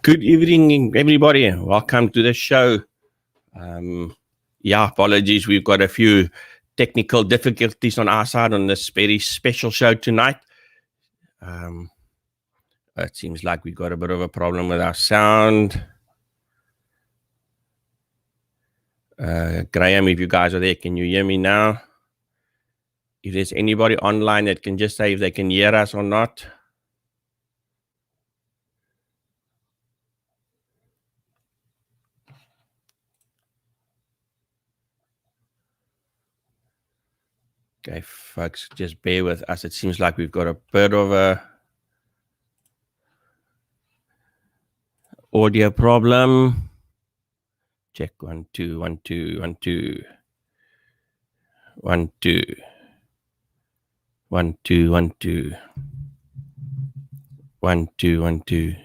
Good evening, everybody. Welcome to the show. Apologies. We've got a few technical difficulties on our side on this very special show tonight. It seems like we've got a bit of a problem with our sound. Graham, if you guys are there, can you hear me now? If there's anybody online that can just say if they can hear us or not. Okay, folks, just bear with us. It seems like we've got a bit of a audio problem. Check 1 2 1 2 1 2 1 2 1 2 1 2 1 2 1 2.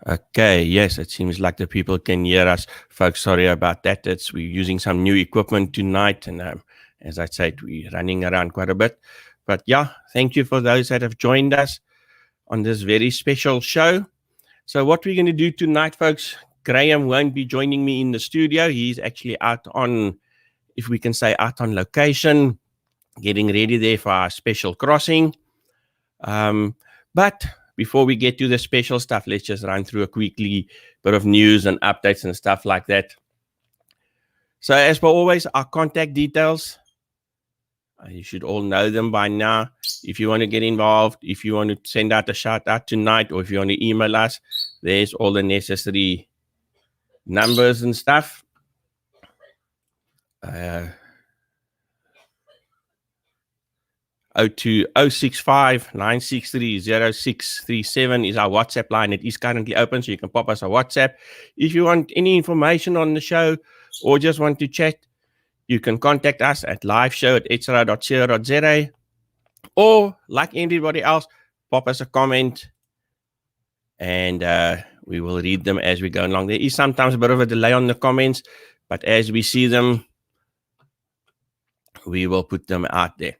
Okay, yes, it seems like the people can hear us. Folks, sorry about that. We're using some new equipment tonight, and as I said, we're running around quite a bit. But yeah, thank you for those that have joined us on this very special show. So what we're going to do tonight, folks, Graham won't be joining me in the studio. He's actually out on, if we can say, out on location, getting ready there for our special crossing. But before we get to the special stuff, let's just run through a quickly bit of news and updates and stuff like that. So as per always, our contact details, you should all know them by now. If you want to get involved, if you want to send out a shout out tonight, or if you want to email us, there's all the necessary numbers and stuff. 065 963 0637 is our WhatsApp line. It is currently open, so you can pop us a WhatsApp. If you want any information on the show or just want to chat, you can contact us at liveshow@etsra.co.za, or like everybody else, pop us a comment and we will read them as we go along. There is sometimes a bit of a delay on the comments, but as we see them, we will put them out there.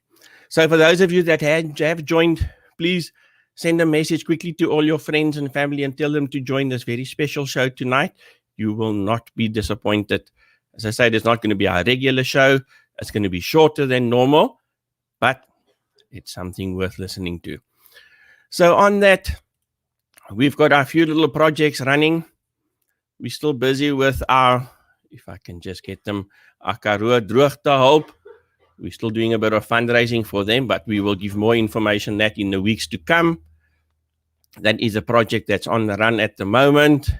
So for those of you that have joined, please send a message quickly to all your friends and family and tell them to join this very special show tonight. You will not be disappointed. As I said, it's not going to be our regular show. It's going to be shorter than normal, but it's something worth listening to. So on that, we've got a few little projects running. We're still busy with our, if I can just get them, our Karoo Droogte Hulp. We're still doing a bit of fundraising for them, but we will give more information on that in the weeks to come. That is a project that's on the run at the moment.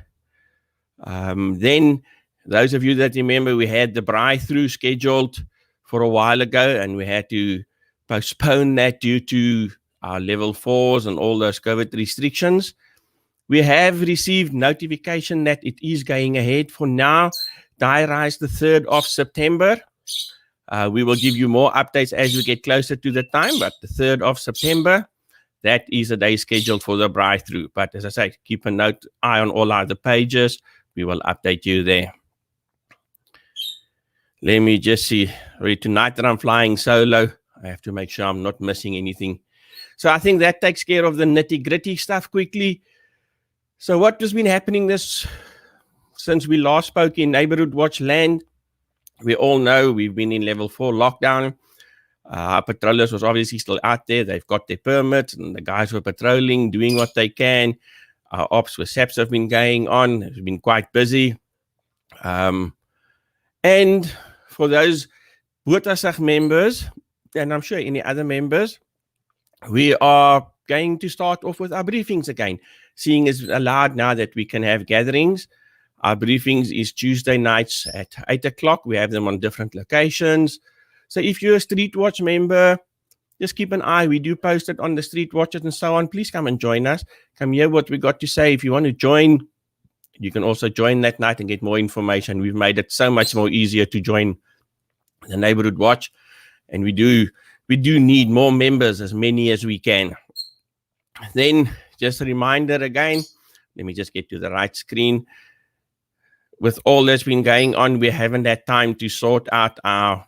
Then, those of you that remember, we had the Braai-through scheduled for a while ago, and we had to postpone that due to our level 4s and all those COVID restrictions. We have received notification that it is going ahead for now. Diarise the 3rd of September. We will give you more updates as we get closer to the time, but the 3rd of September, that is a day scheduled for the Braai-through. But as I say, keep an eye on all our other pages. We will update you there. Let me just see. Tonight that I'm flying solo, I have to make sure I'm not missing anything. So I think that takes care of the nitty-gritty stuff quickly. So what has been happening since we last spoke in Neighborhood Watch land? We all know we've been in level 4 lockdown. Our patrollers was obviously still out there. They've got their permits, and the guys were patrolling, doing what they can. Our ops with SAPS have been going on. It's been quite busy. And for those Botasag members, and I'm sure any other members, we are going to start off with our briefings again, seeing it's allowed now that we can have gatherings. Our briefings is Tuesday nights at 8 o'clock. We have them on different locations. So if you're a Street Watch member, just keep an eye. We do post it on the Street Watches and so on. Please come and join us. Come hear what we got to say. If you want to join, you can also join that night and get more information. We've made it so much more easier to join the Neighborhood Watch. And we do need more members, as many as we can. Then, just a reminder again, let me just get to the right screen. With all that's been going on, we haven't had time to sort out our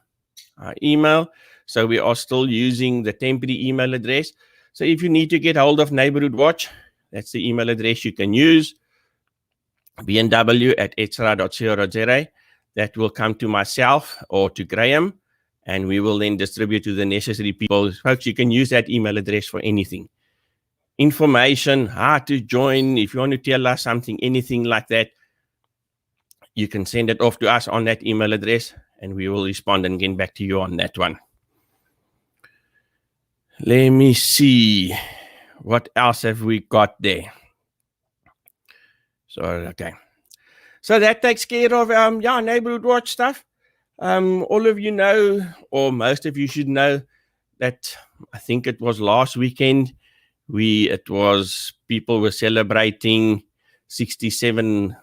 email. So we are still using the temporary email address. So if you need to get hold of Neighborhood Watch, that's the email address you can use, bnw@etsra.co.za. That will come to myself or to Graham, and we will then distribute to the necessary people. Folks, you can use that email address for anything. Information, how to join, if you want to tell us something, anything like that, you can send it off to us on that email address, and we will respond and get back to you on that one. Let me see. What else have we got there? So, okay. So that takes care of Neighborhood Watch stuff. All of you know, or most of you should know, that I think it was last weekend, people were celebrating 67,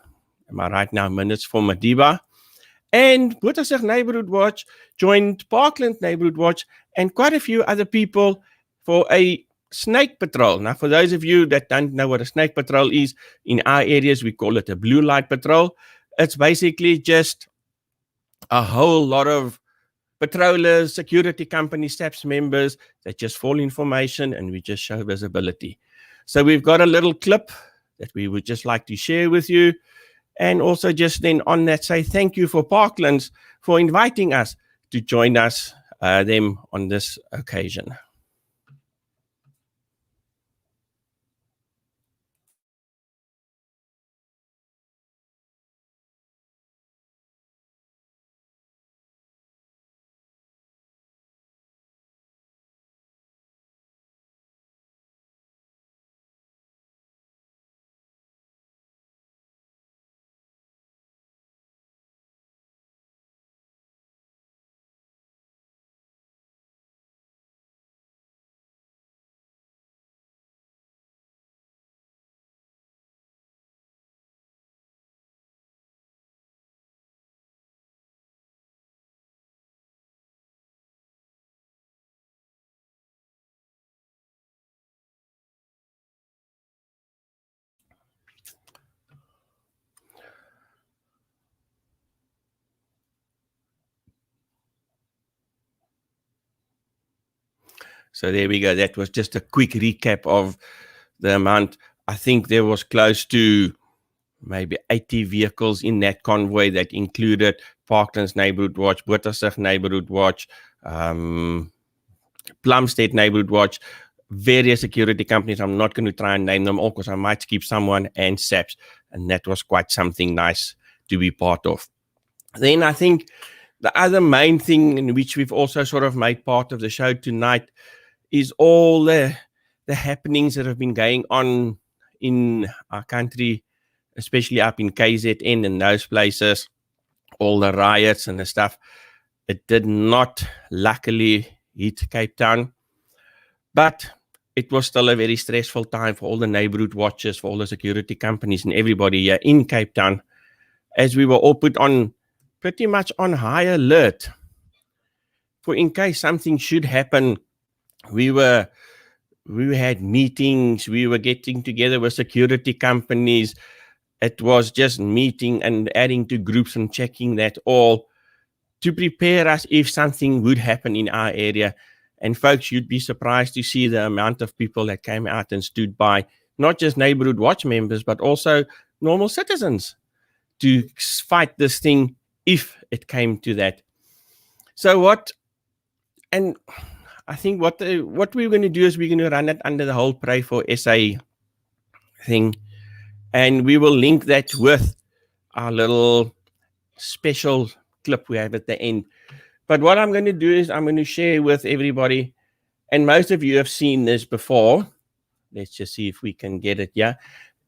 am I right now, minutes for Madiba. And Bothaville Neighborhood Watch joined Parkland Neighborhood Watch and quite a few other people for a snake patrol. Now, for those of you that don't know what a snake patrol is, in our areas, we call it a blue light patrol. It's basically just a whole lot of patrollers, security company, SAPS members that just fall information and we just show visibility. So we've got a little clip that we would just like to share with you. And also just then on that say thank you for Parklands for inviting us to join us, them on this occasion. So there we go. That was just a quick recap of the amount. I think there was close to maybe 80 vehicles in that convoy that included Parklands Neighborhood Watch, Bothaville Neighborhood Watch, Plumstead Neighborhood Watch, various security companies. I'm not going to try and name them all because I might skip someone, and SAPS. And that was quite something nice to be part of. Then I think the other main thing in which we've also sort of made part of the show tonight is all the happenings that have been going on in our country, especially up in KZN and those places, all the riots and the stuff. It did not luckily hit Cape Town, but it was still a very stressful time for all the neighborhood watchers, for all the security companies and everybody here in Cape Town, as we were all put on pretty much on high alert for in case something should happen. We had meetings, we were getting together with security companies. It was just meeting and adding to groups and checking that all to prepare us if something would happen in our area. And folks, you'd be surprised to see the amount of people that came out and stood by, not just Neighborhood Watch members, but also normal citizens to fight this thing if it came to that. So I think what we're going to do is we're going to run it under the whole Pray for SA thing. And we will link that with our little special clip we have at the end. But what I'm going to do is I'm going to share with everybody, and most of you have seen this before. Let's just see if we can get it, yeah.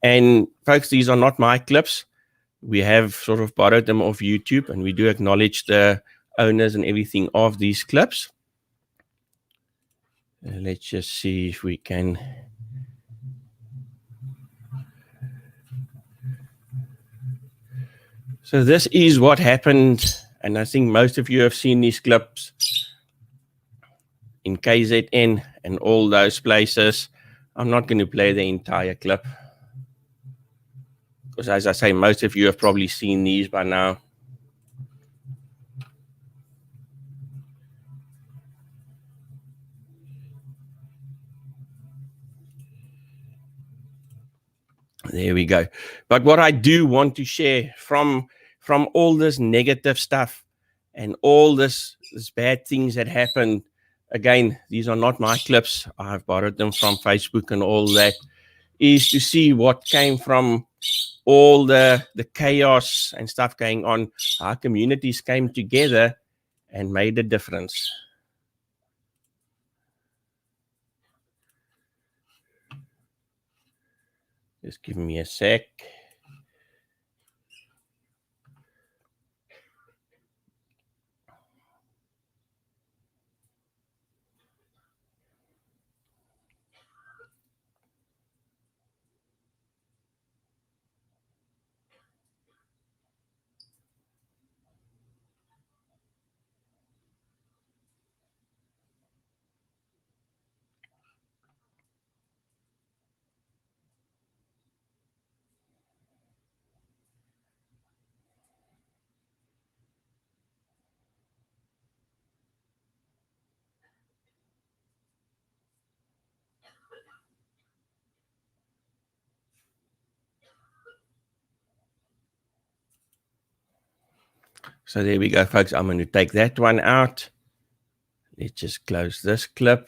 And folks, these are not my clips. We have sort of borrowed them off YouTube, and we do acknowledge the owners and everything of these clips. Let's just see if we can. So this is what happened, and I think most of you have seen these clips in KZN and all those places. I'm not going to play the entire clip because, as I say, most of you have probably seen these by now. There we go. But what I do want to share from all this negative stuff and all this bad things that happened, again, these are not my clips. I've borrowed them from Facebook and all that, is to see what came from all the chaos and stuff going on. Our communities came together and made a difference. Just give me a sec. So there we go, folks. I'm going to take that one out. Let's just close this clip.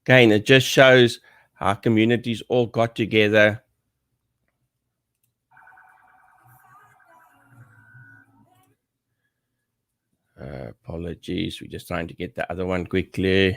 Again, it just shows how communities all got together. Apologies. We're just trying to get the other one quickly.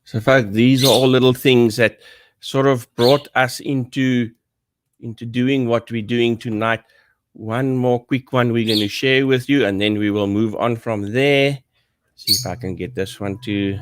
So, folks, these are all little things that sort of brought us into doing what we're doing tonight. One more quick one we're going to share with you, and then we will move on from there. See if I can get this one to.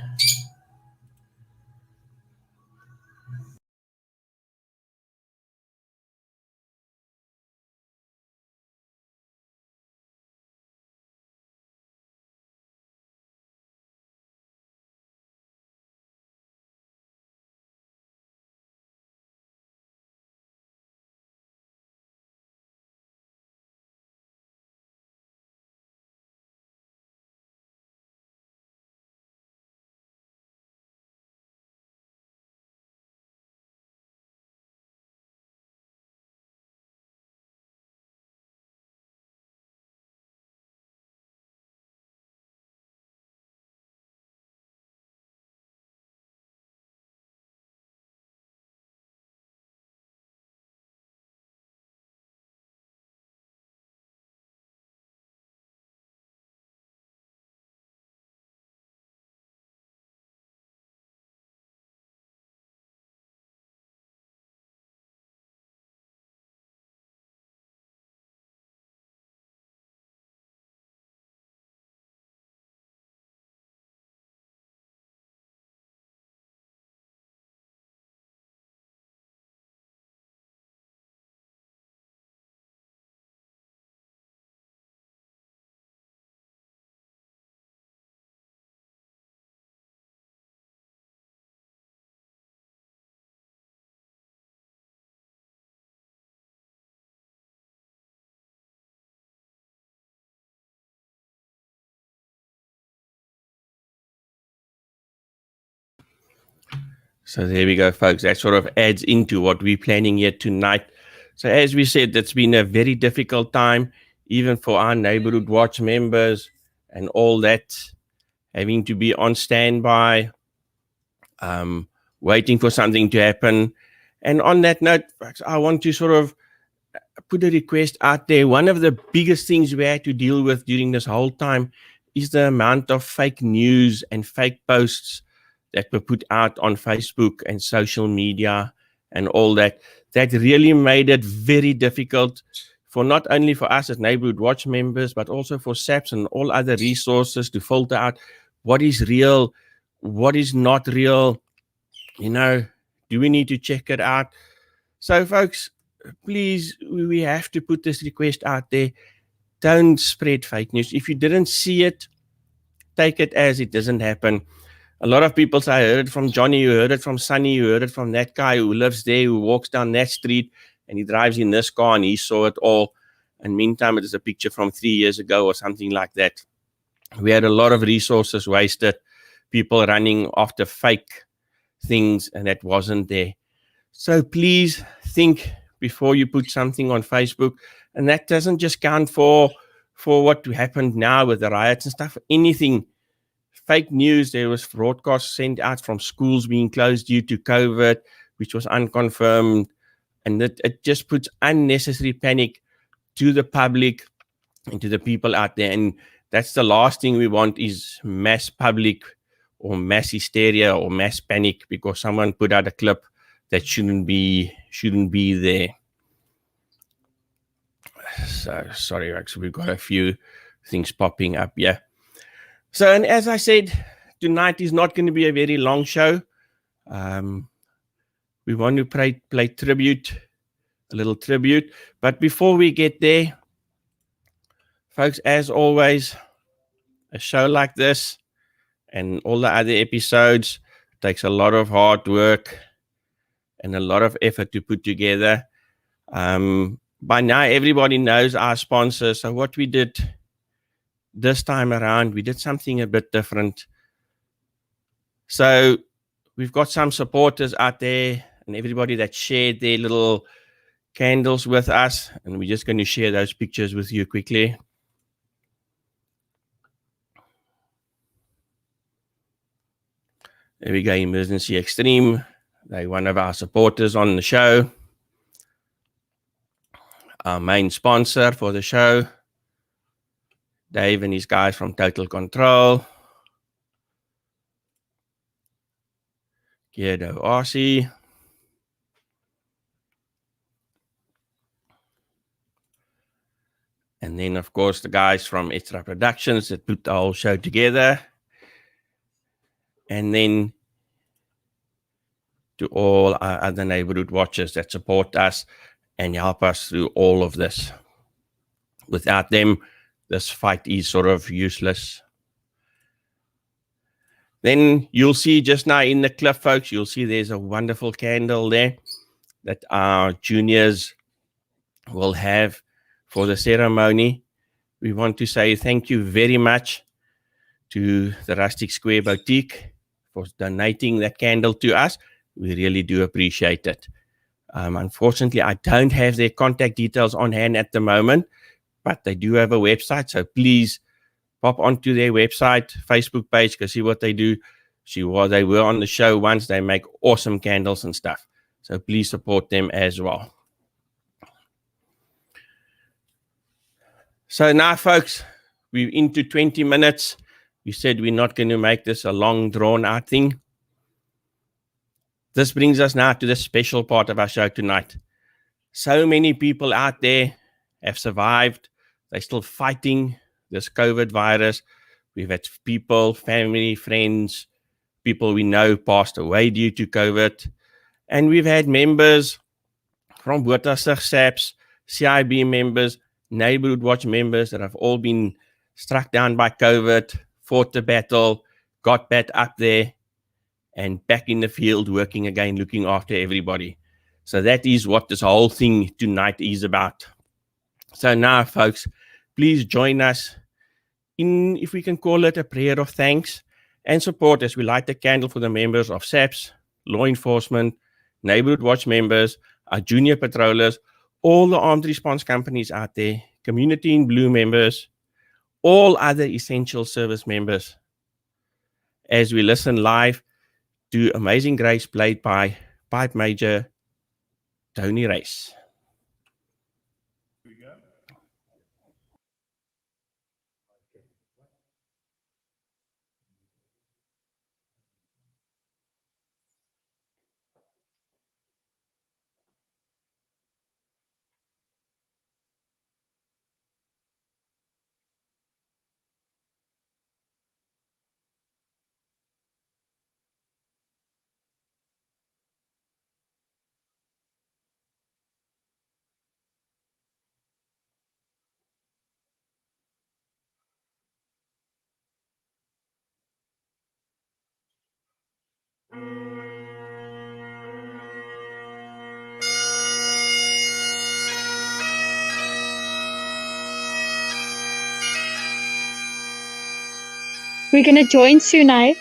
So there we go, folks. That sort of adds into what we're planning here tonight. So as we said, it's been a very difficult time, even for our Neighborhood Watch members and all that, having to be on standby, waiting for something to happen. And on that note, I want to sort of put a request out there. One of the biggest things we had to deal with during this whole time is the amount of fake news and fake posts that were put out on Facebook and social media and all that. That really made it very difficult for not only for us as Neighborhood Watch members, but also for SAPS and all other resources to filter out what is real, what is not real. You know, do we need to check it out? So, folks, please, we have to put this request out there. Don't spread fake news. If you didn't see it, take it as it doesn't happen. A lot of people say, I heard it from Johnny, you heard it from Sonny, you heard it from that guy who lives there, who walks down that street, and he drives in this car, and he saw it all. And meantime, it is a picture from 3 years ago or something like that. We had a lot of resources wasted, people running after fake things, and that wasn't there. So please think before you put something on Facebook. And that doesn't just count for what happened now with the riots and stuff. Anything, fake news, there was broadcasts sent out from schools being closed due to COVID, which was unconfirmed. And it just puts unnecessary panic to the public and to the people out there. And that's the last thing we want, is mass public or mass hysteria or mass panic because someone put out a clip that shouldn't be there. So sorry, Rex, we've got a few things popping up here. So, and as I said, tonight is not going to be a very long show. We want to play tribute, a little tribute. But before we get there, folks, as always, a show like this and all the other episodes takes a lot of hard work and a lot of effort to put together. By now, everybody knows our sponsors. So what we did this time around, we did something a bit different. So we've got some supporters out there and everybody that shared their little candles with us. And we're just going to share those pictures with you quickly. There we go, Emergency Extreme. They're one of our supporters on the show. Our main sponsor for the show, Dave and his guys from Total Control. Geardo RC. And then, of course, the guys from Extra Productions that put the whole show together. And then to all our other Neighborhood Watchers that support us and help us through all of this. Without them, this fight is sort of useless. Then you'll see just now in the clip, folks, you'll see there's a wonderful candle there that our juniors will have for the ceremony. We want to say thank you very much to the Rustic Square Boutique for donating that candle to us. We really do appreciate it. Unfortunately, I don't have their contact details on hand at the moment, but they do have a website. So please pop onto their website, Facebook page, go see what they do. They were on the show once. They make awesome candles and stuff. So please support them as well. So now, folks, we're into 20 minutes. We said we're not going to make this a long, drawn-out thing. This brings us now to the special part of our show tonight. So many people out there have survived. They're still fighting this COVID virus. We've had people, family, friends, people we know passed away due to COVID. And we've had members from Bottasig SAPS, CIB members, Neighborhood Watch members that have all been struck down by COVID, fought the battle, got back up there, and back in the field working again, looking after everybody. So that is what this whole thing tonight is about. So now, folks, please join us in, if we can call it, a prayer of thanks and support as we light the candle for the members of SAPS, law enforcement, Neighborhood Watch members, our junior patrollers, all the armed response companies out there, Community in Blue members, all other essential service members, as we listen live to Amazing Grace played by Pipe Major Tony Race. We're going to join Sunai.